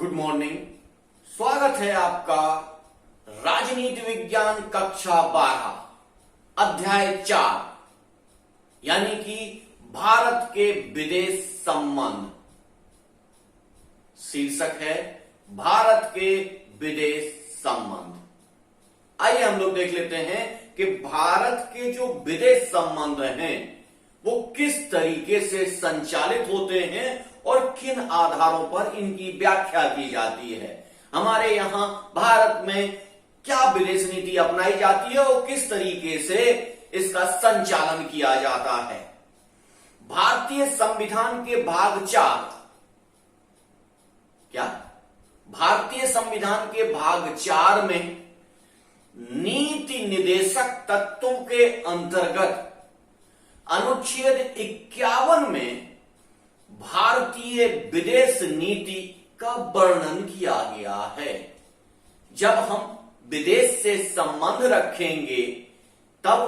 Good morning. स्वागत है आपका राजनीति विज्ञान कक्षा 12 अध्याय 4 यानी कि भारत के विदेश संबंध। शीर्षक है भारत के विदेश संबंध। आइए हम लोग देख लेते हैं कि भारत के जो विदेश संबंध हैं वो किस तरीके से संचालित होते हैं और किन आधारों पर इनकी व्याख्या की जाती है। हमारे यहां भारत में क्या विदेश नीति अपनाई जाती है और किस तरीके से इसका संचालन किया जाता है। भारतीय संविधान के भाग 4 भारतीय संविधान के भाग 4 में नीति निर्देशक तत्वों के अंतर्गत अनुच्छेद 51 में भारतीय विदेश नीति का वर्णन किया गया है। जब हम विदेश से संबंध रखेंगे तब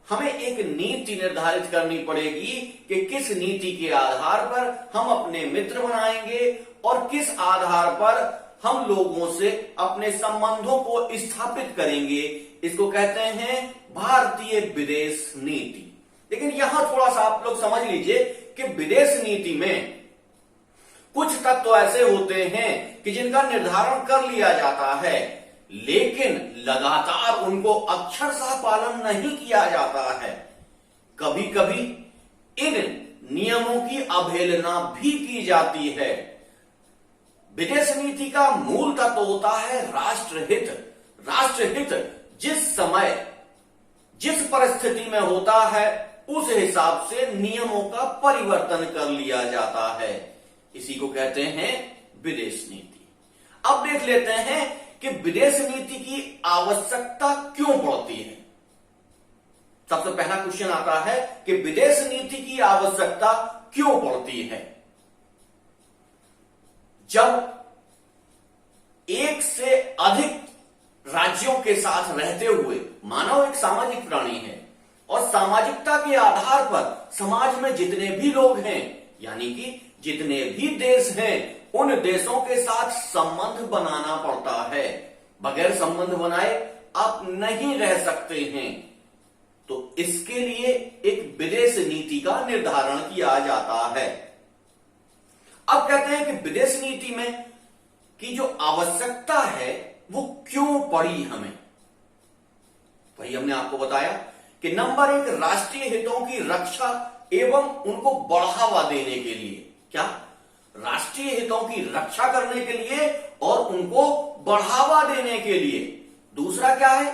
हमें एक नीति निर्धारित करनी पड़ेगी कि किस नीति के आधार पर हम अपने मित्र बनाएंगे और किस आधार पर हम लोगों से अपने संबंधों को स्थापित करेंगे। इसको कहते हैं भारतीय विदेश नीति। लेकिन यहां थोड़ा सा आप लोग समझ लीजिए कि विदेश नीति में कुछ तत्व ऐसे होते हैं कि जिनका निर्धारण कर लिया जाता है लेकिन लगातार उनको अक्षरशः पालन नहीं किया जाता है। कभी कभी इन नियमों की अवहेलना भी की जाती है। विदेश नीति का मूल तत्व होता है राष्ट्रहित। राष्ट्रहित जिस समय जिस परिस्थिति में होता है उस हिसाब से नियमों का परिवर्तन कर लिया जाता है। इसी को कहते हैं विदेश नीति। अब देख लेते हैं कि विदेश नीति की आवश्यकता क्यों पड़ती है। सबसे पहला क्वेश्चन आता है कि विदेश नीति की आवश्यकता क्यों पड़ती है। जब एक से अधिक राज्यों के साथ रहते हुए मानव एक सामाजिक प्राणी है और सामाजिकता के आधार पर समाज में जितने भी लोग हैं यानी कि जितने भी देश हैं उन देशों के साथ संबंध बनाना पड़ता है। बगैर संबंध बनाए आप नहीं रह सकते हैं। तो इसके लिए एक विदेश नीति का निर्धारण किया जाता है। अब कहते हैं कि विदेश नीति में की जो आवश्यकता है वो क्यों पड़ी हमें। वही हमने आपको बताया कि नंबर 1 राष्ट्रीय हितों की रक्षा एवं उनको बढ़ावा देने के लिए। क्या? राष्ट्रीय हितों की रक्षा करने के लिए और उनको बढ़ावा देने के लिए। दूसरा क्या है?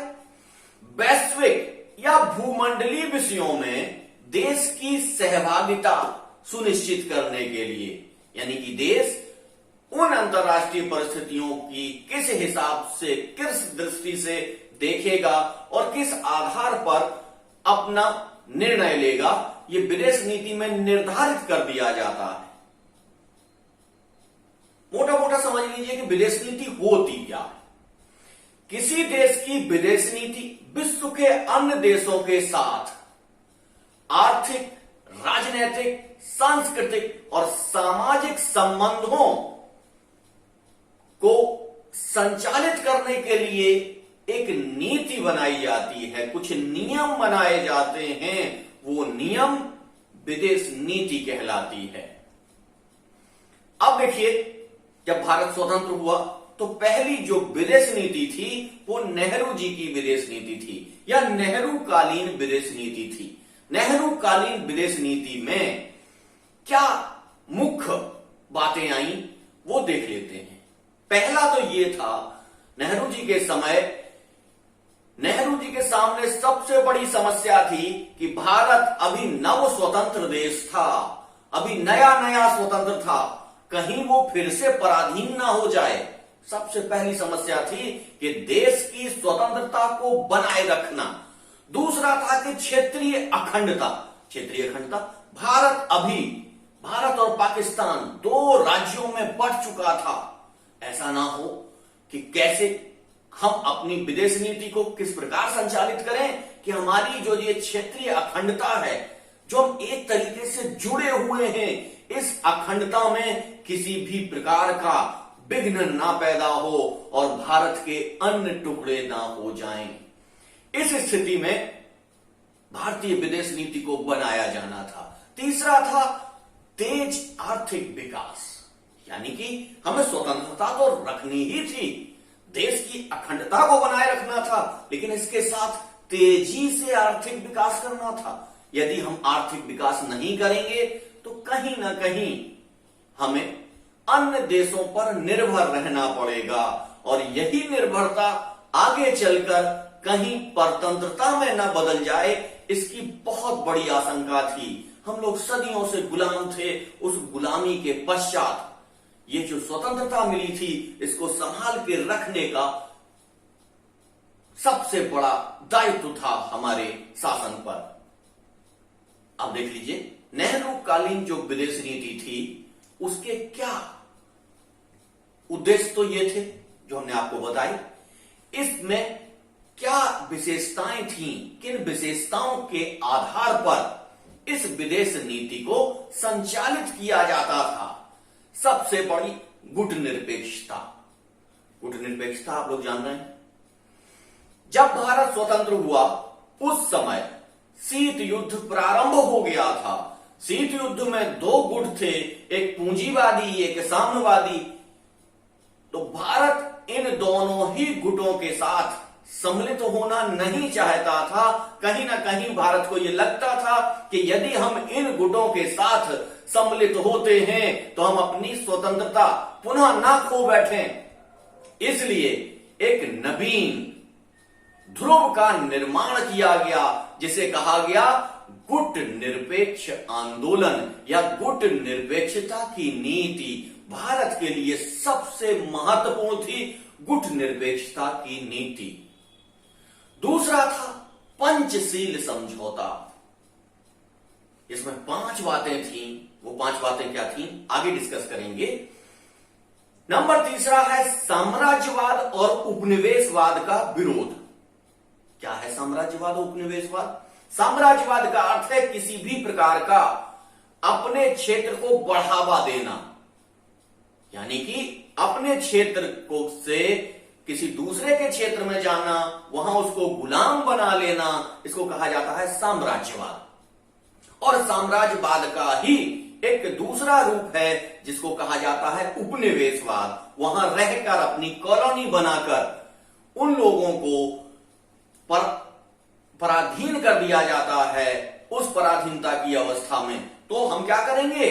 वैश्विक या भूमंडलीय विषयों में देश की सहभागिता सुनिश्चित करने के लिए। यानी कि देश उन अंतरराष्ट्रीय परिस्थितियों की किस हिसाब से किस दृष्टि से देखेगा और किस आधार पर अपना निर्णय लेगा, ये विदेश नीति में निर्धारित कर दिया जाता है। मोटा मोटा समझ लीजिए कि विदेश नीति होती क्या है। किसी देश की विदेश नीति विश्व के अन्य देशों के साथ आर्थिक, राजनीतिक, सांस्कृतिक और सामाजिक संबंधों को संचालित करने के लिए एक नीति बनाई जाती है। कुछ नियम बनाए जाते हैं, वो नियम विदेश नीति कहलाती है। अब देखिए, जब भारत स्वतंत्र हुआ तो पहली जो विदेश नीति थी वो नेहरू जी की विदेश नीति थी या नेहरू कालीन विदेश नीति थी। नेहरू कालीन विदेश नीति में क्या मुख्य बातें आई वो देख लेते हैं। पहला तो ये था, नेहरू जी के समय नेहरू जी के सामने सबसे बड़ी समस्या थी कि भारत अभी नव स्वतंत्र देश था, अभी नया नया स्वतंत्र था, कहीं वो फिर से पराधीन ना हो जाए। सबसे पहली समस्या थी कि देश की स्वतंत्रता को बनाए रखना। दूसरा था कि क्षेत्रीय अखंडता। क्षेत्रीय अखंडता, भारत और पाकिस्तान 2 राज्यों में बढ़ चुका था। ऐसा ना हो कि कैसे हम अपनी विदेश नीति को किस प्रकार संचालित करें कि हमारी जो ये क्षेत्रीय अखंडता है, जो हम एक तरीके से जुड़े हुए हैं, इस अखंडता में किसी भी प्रकार का विघ्न ना पैदा हो और भारत के अन्य टुकड़े ना हो जाएं। इस स्थिति में भारतीय विदेश नीति को बनाया जाना था। तीसरा था तेज आर्थिक विकास, यानी कि हमें स्वतंत्रता तो रखनी ही थी, देश की अखंडता को बनाए रखना था, लेकिन इसके साथ तेजी से आर्थिक विकास करना था। यदि हम आर्थिक विकास नहीं करेंगे तो कहीं ना कहीं हमें अन्य देशों पर निर्भर रहना पड़ेगा और यही निर्भरता आगे चलकर कहीं परतंत्रता में न बदल जाए, इसकी बहुत बड़ी आशंका थी। हम लोग सदियों से गुलाम थे, उस गुलामी के पश्चात ये जो स्वतंत्रता मिली थी इसको संभाल के रखने का सबसे बड़ा दायित्व था हमारे शासन पर। अब देख लीजिए, नेहरू कालीन जो विदेश नीति थी उसके क्या उद्देश्य तो ये थे जो हमने आपको बताई। इसमें क्या विशेषताएं थीं, किन विशेषताओं के आधार पर इस विदेश नीति को संचालित किया जाता था। सबसे बड़ी गुटनिरपेक्षता। गुटनिरपेक्षता आप लोग जान रहे हैं, जब भारत स्वतंत्र हुआ उस समय शीत युद्ध प्रारंभ हो गया था। शीत युद्ध में दो गुट थे, एक पूंजीवादी एक साम्यवादी। तो भारत इन दोनों ही गुटों के साथ सम्मिलित होना नहीं चाहता था। कहीं ना कहीं भारत को यह लगता था कि यदि हम इन गुटों के साथ सम्मिलित होते हैं तो हम अपनी स्वतंत्रता पुनः ना खो बैठें। इसलिए एक नवीन ध्रुव का निर्माण किया गया जिसे कहा गया गुट निरपेक्ष आंदोलन या गुट निरपेक्षता की नीति। भारत के लिए सबसे महत्वपूर्ण थी गुट निरपेक्षता की नीति। दूसरा था पंचशील समझौता। इसमें 5 बातें थीं। वो 5 बातें क्या थीं आगे डिस्कस करेंगे। नंबर तीसरा है साम्राज्यवाद और उपनिवेशवाद का विरोध। क्या है साम्राज्यवाद और उपनिवेशवाद? साम्राज्यवाद का अर्थ है किसी भी प्रकार का अपने क्षेत्र को बढ़ावा देना, यानी कि अपने क्षेत्र को से किसी दूसरे के क्षेत्र में जाना, वहां उसको गुलाम बना लेना, इसको कहा जाता है साम्राज्यवाद। और साम्राज्यवाद का ही एक दूसरा रूप है जिसको कहा जाता है उपनिवेशवाद। वहां रहकर अपनी कॉलोनी बनाकर उन लोगों को पराधीन कर दिया जाता है। उस पराधीनता की अवस्था में तो हम क्या करेंगे?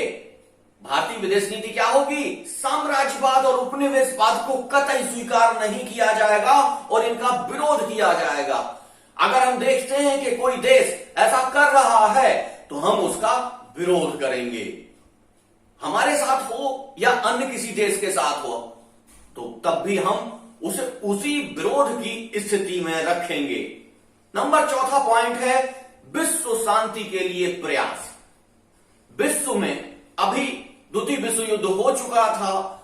भारतीय विदेश नीति क्या होगी? साम्राज्यवाद और उपनिवेशवाद को कतई स्वीकार नहीं किया जाएगा और इनका विरोध किया जाएगा। अगर हम देखते हैं कि कोई देश ऐसा कर रहा है तो हम उसका विरोध करेंगे, हमारे साथ हो या अन्य किसी देश के साथ हो, तो तब भी हम उसे उसी विरोध की स्थिति में रखेंगे। नंबर चौथा पॉइंट है विश्व शांति के लिए प्रयास। विश्व में अभी द्वितीय विश्व युद्ध हो चुका था,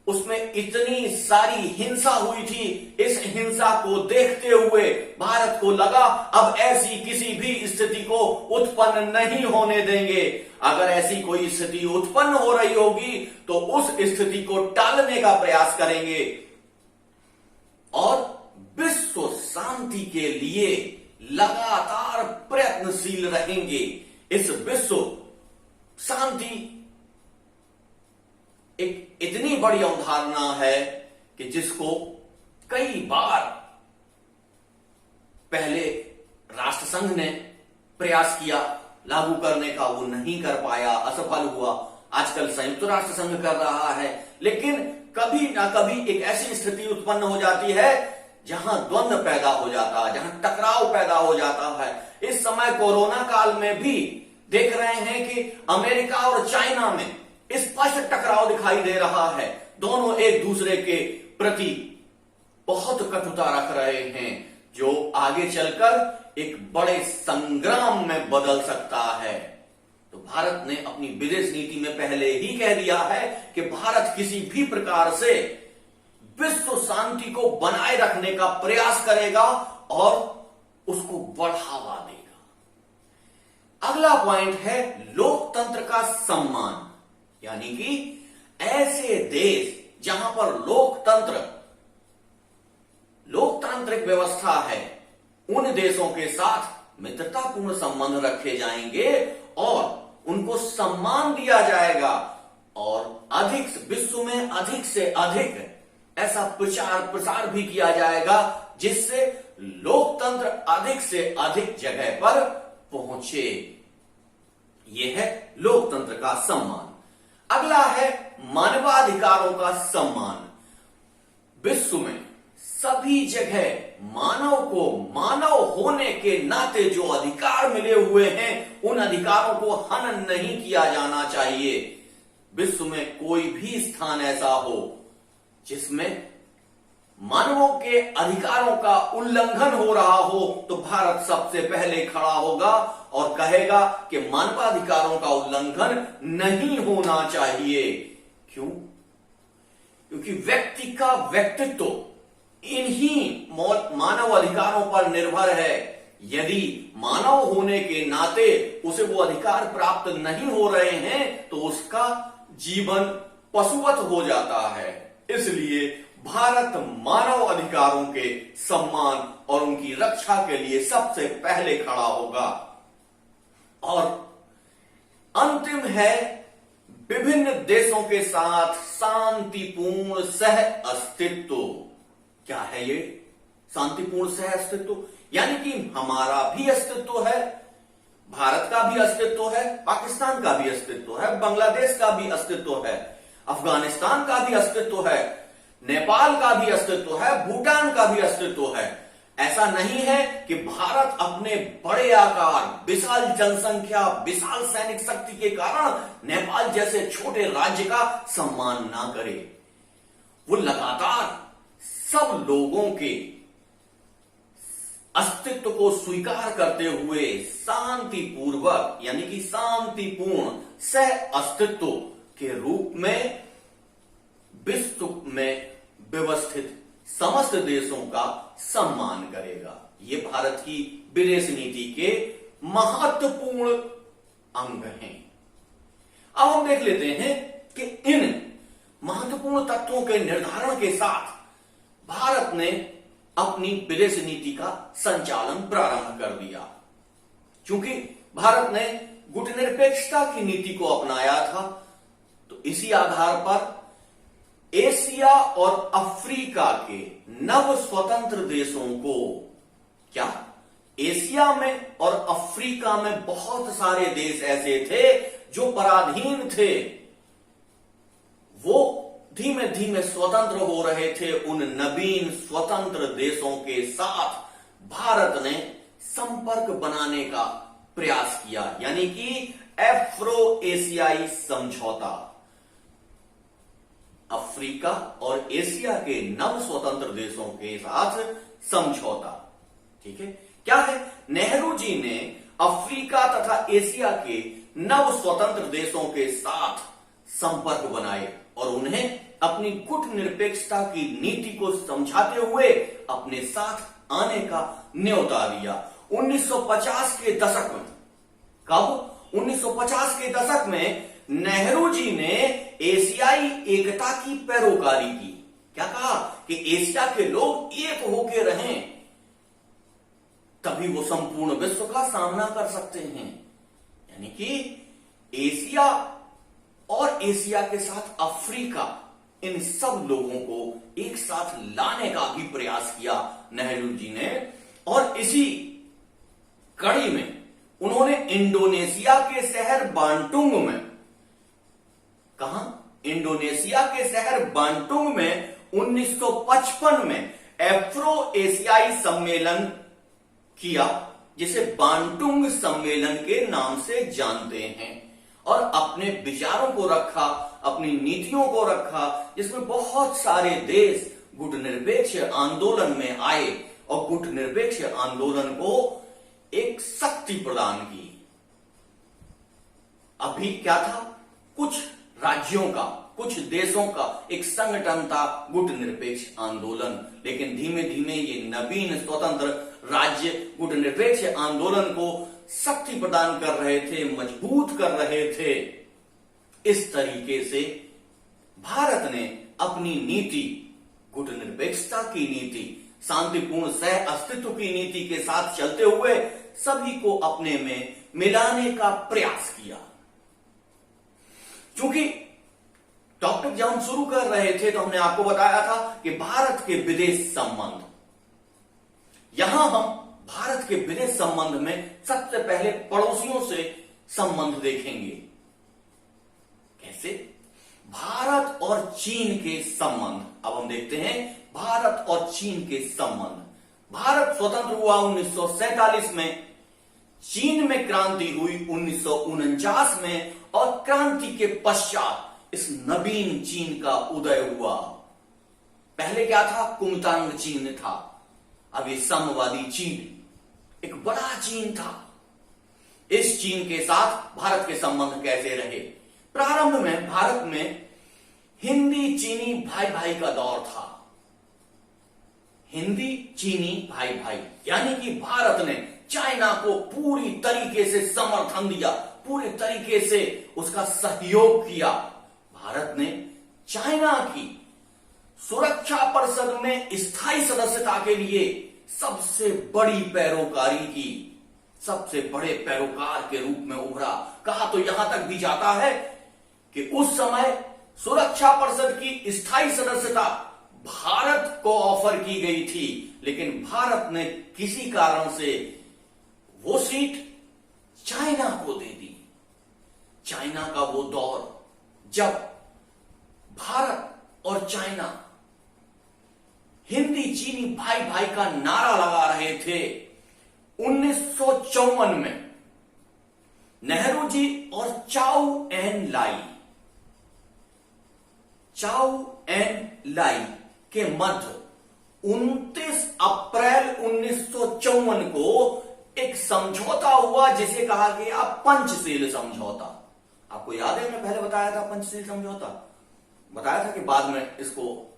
उसमें इतनी सारी हिंसा हुई थी। इस हिंसा को देखते हुए भारत को लगा अब ऐसी किसी भी स्थिति को उत्पन्न नहीं होने देंगे। अगर ऐसी कोई स्थिति उत्पन्न हो रही होगी तो उस स्थिति को टालने का प्रयास करेंगे और विश्व शांति के लिए लगातार प्रयत्नशील रहेंगे। इस विश्व शांति एक इतनी बड़ी अवधारणा है कि जिसको कई बार पहले राष्ट्रसंघ ने प्रयास किया लागू करने का, वो नहीं कर पाया, असफल हुआ। आजकल संयुक्त राष्ट्र संघ कर रहा है, लेकिन कभी ना कभी एक ऐसी स्थिति उत्पन्न हो जाती है जहां द्वंद्व पैदा हो जाता है, जहां टकराव पैदा हो जाता है। इस समय कोरोना काल में भी देख रहे हैं कि अमेरिका और चाइना में स्पष्ट टकराव दिखाई दे रहा है। दोनों एक दूसरे के प्रति बहुत कटुता रख रहे हैं, जो आगे चलकर एक बड़े संग्राम में बदल सकता है। तो भारत ने अपनी विदेश नीति में पहले ही कह दिया है कि भारत किसी भी प्रकार से विश्व शांति को बनाए रखने का प्रयास करेगा और उसको बढ़ावा देगा। अगला पॉइंट है लोकतंत्र का सम्मान, यानी कि ऐसे देश जहां पर लोकतांत्रिक व्यवस्था है, उन देशों के साथ मित्रतापूर्ण संबंध रखे जाएंगे और उनको सम्मान दिया जाएगा और विश्व में अधिक से अधिक ऐसा प्रचार प्रसार भी किया जाएगा जिससे लोकतंत्र अधिक से अधिक जगह पर पहुंचे। यह है लोकतंत्र का सम्मान। अगला है मानवाधिकारों का सम्मान। विश्व में सभी जगह मानव को मानव होने के नाते जो अधिकार मिले हुए हैं, उन अधिकारों को हनन नहीं किया जाना चाहिए। विश्व में कोई भी स्थान ऐसा हो जिसमें मानवों के अधिकारों का उल्लंघन हो रहा हो, तो भारत सबसे पहले खड़ा होगा और कहेगा कि मानवाधिकारों का उल्लंघन नहीं होना चाहिए। क्यों? क्योंकि व्यक्ति का व्यक्तित्व इन्हीं मानव अधिकारों पर निर्भर है। यदि मानव होने के नाते उसे वो अधिकार प्राप्त नहीं हो रहे हैं तो उसका जीवन पशुवत हो जाता है। इसलिए भारत मानव अधिकारों के सम्मान और उनकी रक्षा के लिए सबसे पहले खड़ा होगा। और अंतिम है विभिन्न देशों के साथ शांतिपूर्ण सह अस्तित्व। क्या है ये शांतिपूर्ण सह अस्तित्व? यानी कि हमारा भी अस्तित्व है, भारत का भी अस्तित्व है, पाकिस्तान का भी अस्तित्व है, बांग्लादेश का भी अस्तित्व है, अफगानिस्तान का भी अस्तित्व है, नेपाल का भी अस्तित्व है, भूटान का भी अस्तित्व है। ऐसा नहीं है कि भारत अपने बड़े आकार, विशाल जनसंख्या, विशाल सैनिक शक्ति के कारण नेपाल जैसे छोटे राज्य का सम्मान ना करे। वो लगातार सब लोगों के अस्तित्व को स्वीकार करते हुए शांतिपूर्वक यानी कि शांतिपूर्ण सह अस्तित्व के रूप में विश्व में व्यवस्थित समस्त देशों का सम्मान करेगा। ये भारत की विदेश नीति के महत्वपूर्ण अंग हैं। अब हम देख लेते हैं कि इन महत्वपूर्ण तत्वों के निर्धारण के साथ भारत ने अपनी विदेश नीति का संचालन प्रारंभ कर दिया। क्योंकि भारत ने गुटनिरपेक्षता की नीति को अपनाया था, तो इसी आधार पर एशिया और अफ्रीका के नव स्वतंत्र देशों को, क्या एशिया में और अफ्रीका में बहुत सारे देश ऐसे थे जो पराधीन थे, वो धीमे धीमे स्वतंत्र हो रहे थे। उन नवीन स्वतंत्र देशों के साथ भारत ने संपर्क बनाने का प्रयास किया, यानी कि एफ्रो एशियाई समझौता। अफ्रीका और एशिया के नव स्वतंत्र देशों के साथ समझौता, ठीक है। क्या है? नेहरू जी ने अफ्रीका तथा एशिया के नव स्वतंत्र देशों के साथ संपर्क बनाए और उन्हें अपनी गुटनिरपेक्षता की नीति को समझाते हुए अपने साथ आने का न्योता दिया। 1950 के दशक में, कब? 1950 के दशक में नेहरू जी ने एशियाई एकता की पैरोकारी की। क्या कहा? कि एशिया के लोग एक होके रहें, तभी वो संपूर्ण विश्व का सामना कर सकते हैं। यानी कि एशिया और एशिया के साथ अफ्रीका, इन सब लोगों को एक साथ लाने का भी प्रयास किया नेहरू जी ने। और इसी कड़ी में उन्होंने इंडोनेशिया के शहर बांटुंग में, कहा? इंडोनेशिया के शहर बांटुंग में 1955 में एफ्रो एशियाई सम्मेलन किया, जिसे बांटुंग सम्मेलन के नाम से जानते हैं, और अपने विचारों को रखा, अपनी नीतियों को रखा, जिसमें बहुत सारे देश गुटनिरपेक्ष आंदोलन में आए और गुटनिरपेक्ष आंदोलन को एक शक्ति प्रदान की। अभी क्या था? कुछ राज्यों का, कुछ देशों का एक संगठन था गुटनिरपेक्ष आंदोलन, लेकिन धीमे धीमे ये नवीन स्वतंत्र राज्य गुटनिरपेक्ष आंदोलन को शक्ति प्रदान कर रहे थे, मजबूत कर रहे थे। इस तरीके से भारत ने अपनी नीति, गुटनिरपेक्षता की नीति, शांतिपूर्ण सह अस्तित्व की नीति के साथ चलते हुए सभी को अपने में मिलाने का प्रयास किया। क्योंकि टॉपिक जब हम शुरू कर रहे थे तो हमने आपको बताया था कि भारत के विदेश संबंध, यहां हम भारत के विदेश संबंध में सबसे पहले पड़ोसियों से संबंध देखेंगे। कैसे? भारत और चीन के संबंध। अब हम देखते हैं भारत और चीन के संबंध। भारत स्वतंत्र हुआ 1947 में, चीन में क्रांति हुई 1949 में, और क्रांति के पश्चात इस नवीन चीन का उदय हुआ। पहले क्या था? कुमतांग चीन था, अब ये साम्यवादी चीन, एक बड़ा चीन था। इस चीन के साथ भारत के संबंध कैसे रहे? प्रारंभ में भारत में हिंदी चीनी भाई भाई का दौर था। हिंदी चीनी भाई भाई, यानी कि भारत ने चाइना को पूरी तरीके से समर्थन दिया, पूरी तरीके से उसका सहयोग किया। भारत ने चाइना की सुरक्षा परिषद में स्थायी सदस्यता के लिए सबसे बड़ी पैरोकारी की, सबसे बड़े पैरोकार के रूप में उभरा। कहा तो यहां तक भी जाता है कि उस समय सुरक्षा परिषद की स्थायी सदस्यता भारत को ऑफर की गई थी, लेकिन भारत ने किसी कारण से वो सीट चाइना को दे दी। चाइना का वो दौर जब भारत और चाइना हिंदी चीनी भाई भाई का नारा लगा रहे थे, 1954 में नेहरू जी और चाउ एन लाई के मध्य 29 अप्रैल 1954 को एक समझौता हुआ जिसे कहा गया पंचशील समझौता। आपको याद है, मैं पहले बताया था पंचशील समझौता, बताया था कि बाद में इसको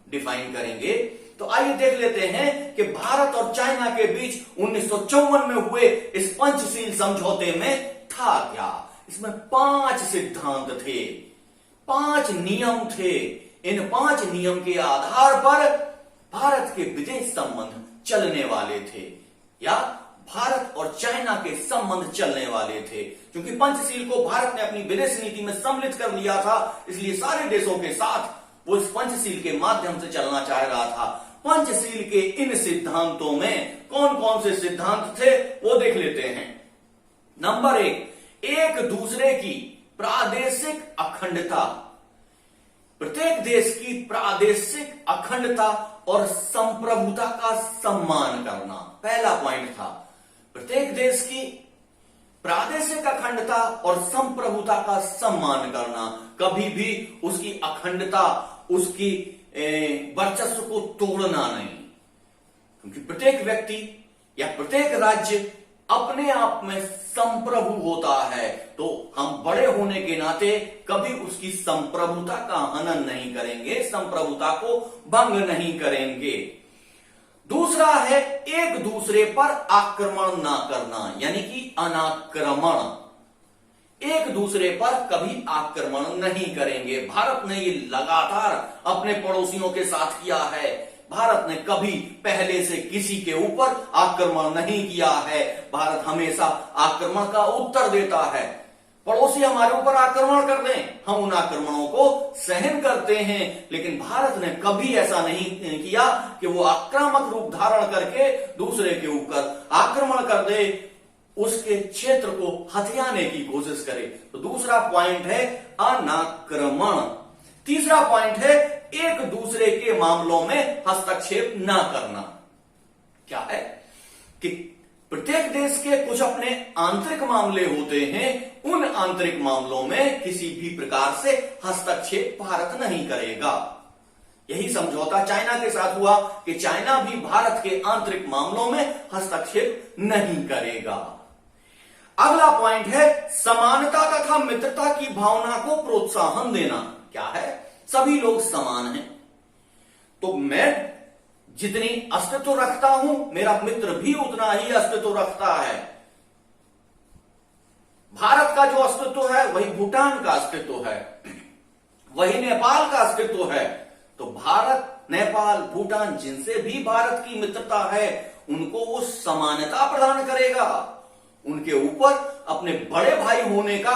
डिफाइन करेंगे। तो आइए देख लेते हैं कि भारत और चाइना के बीच 1954 में हुए इस पंचशील समझौते में था क्या। इसमें 5 सिद्धांत थे, 5 नियम थे। इन 5 नियम के आधार पर भारत के विदेश संबंध चलने वाले थे, या भारत और चाइना के संबंध चलने वाले थे। क्योंकि पंचशील को भारत ने अपनी विदेश नीति में सम्मिलित कर लिया था, इसलिए सारे देशों के साथ वो इस पंचशील के माध्यम से चलना चाह रहा था। पंचशील के इन सिद्धांतों में कौन कौन से सिद्धांत थे वो देख लेते हैं। नंबर 1, एक दूसरे की प्रादेशिक अखंडता, प्रत्येक देश की प्रादेशिक अखंडता और संप्रभुता का सम्मान करना, पहला पॉइंट था। प्रत्येक देश की प्रादेशिक अखंडता और संप्रभुता का सम्मान करना, कभी भी उसकी अखंडता, उसकी वर्चस्व को तोड़ना नहीं। क्योंकि प्रत्येक व्यक्ति या प्रत्येक राज्य अपने आप में संप्रभु होता है, तो हम बड़े होने के नाते कभी उसकी संप्रभुता का हनन नहीं करेंगे, संप्रभुता को भंग नहीं करेंगे। दूसरा है एक दूसरे पर आक्रमण ना करना, यानी कि अनाक्रमण। एक दूसरे पर कभी आक्रमण नहीं करेंगे। भारत ने ये लगातार अपने पड़ोसियों के साथ किया है। भारत ने कभी पहले से किसी के ऊपर आक्रमण नहीं किया है। भारत हमेशा आक्रमण का उत्तर देता है। पड़ोसी हमारे ऊपर आक्रमण कर दें, हम उन आक्रमणों को सहन करते हैं, लेकिन भारत ने कभी ऐसा नहीं किया कि वो आक्रामक रूप धारण करके दूसरे के ऊपर आक्रमण कर दे, उसके क्षेत्र को हथियाने की कोशिश करे। तो दूसरा पॉइंट है अनाक्रमण। तीसरा पॉइंट है एक दूसरे के मामलों में हस्तक्षेप ना करना। क्या है कि प्रत्येक देश के कुछ अपने आंतरिक मामले होते हैं, उन आंतरिक मामलों में किसी भी प्रकार से हस्तक्षेप भारत नहीं करेगा। यही समझौता चाइना के साथ हुआ कि चाइना भी भारत के आंतरिक मामलों में हस्तक्षेप नहीं करेगा। अगला पॉइंट है समानता तथा मित्रता की भावना को प्रोत्साहन देना। क्या है? सभी लोग समान हैं, तो मैं जितनी अस्तित्व रखता हूं, मेरा मित्र भी उतना ही अस्तित्व रखता है। भारत का जो अस्तित्व है वही भूटान का अस्तित्व है, वही नेपाल का अस्तित्व है, नेपाल, भूटान जिनसे भी भारत की मित्रता है उनको वो समानता प्रदान करेगा। उनके ऊपर अपने बड़े भाई होने का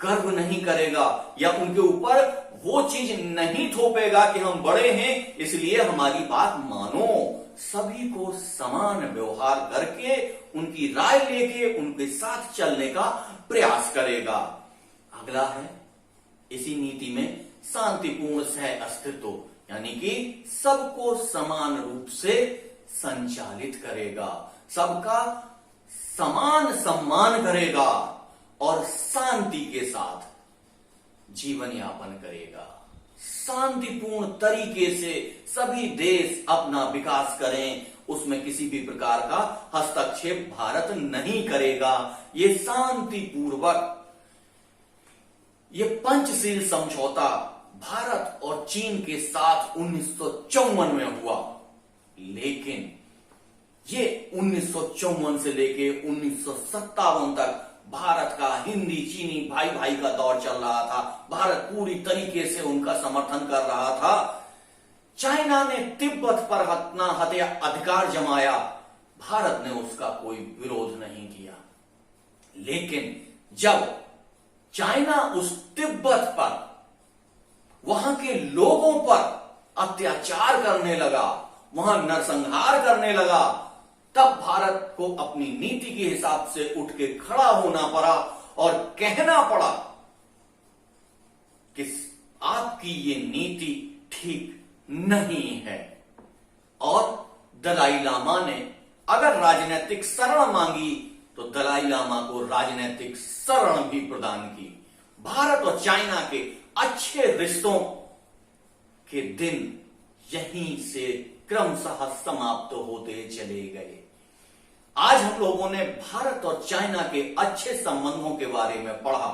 गर्व नहीं करेगा या उनके ऊपर वो चीज नहीं थोपेगा कि हम बड़े हैं इसलिए हमारी बात मानो। सभी को समान व्यवहार करके उनकी राय लेके उनके साथ चलने का प्रयास करेगा। अगला है इसी नीति में शांतिपूर्ण सह अस्तित्व, यानी कि सबको समान रूप से संचालित करेगा, सबका समान सम्मान करेगा और शांति के साथ जीवन यापन करेगा। शांतिपूर्ण तरीके से सभी देश अपना विकास करें, उसमें किसी भी प्रकार का हस्तक्षेप भारत नहीं करेगा। ये शांतिपूर्वक ये पंचशील समझौता भारत और चीन के साथ 1954 में हुआ, लेकिन ये 1954 से लेके 1957 तक भारत का हिंदी चीनी भाई भाई का दौर चल रहा था। भारत पूरी तरीके से उनका समर्थन कर रहा था। चाइना ने तिब्बत पर अपना अधिकार जमाया, भारत ने उसका कोई विरोध नहीं किया। लेकिन जब चाइना उस तिब्बत पर वहां के लोगों पर अत्याचार करने लगा, वहां नरसंहार करने लगा, तब भारत को अपनी नीति के हिसाब से उठ के खड़ा होना पड़ा और कहना पड़ा कि आपकी ये नीति ठीक नहीं है। और दलाई लामा ने अगर राजनीतिक शरण मांगी तो दलाई लामा को राजनीतिक शरण भी प्रदान की। भारत और चाइना के अच्छे रिश्तों के दिन यहीं से क्रमशः समाप्त होते चले गए। आज हम लोगों ने भारत और चाइना के अच्छे संबंधों के बारे में पढ़ा।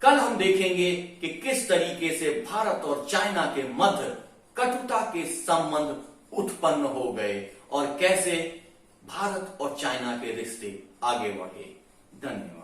कल हम देखेंगे कि किस तरीके से भारत और चाइना के मध्य कटुता के संबंध उत्पन्न हो गए और कैसे भारत और चाइना के रिश्ते आगे बढ़े। धन्यवाद।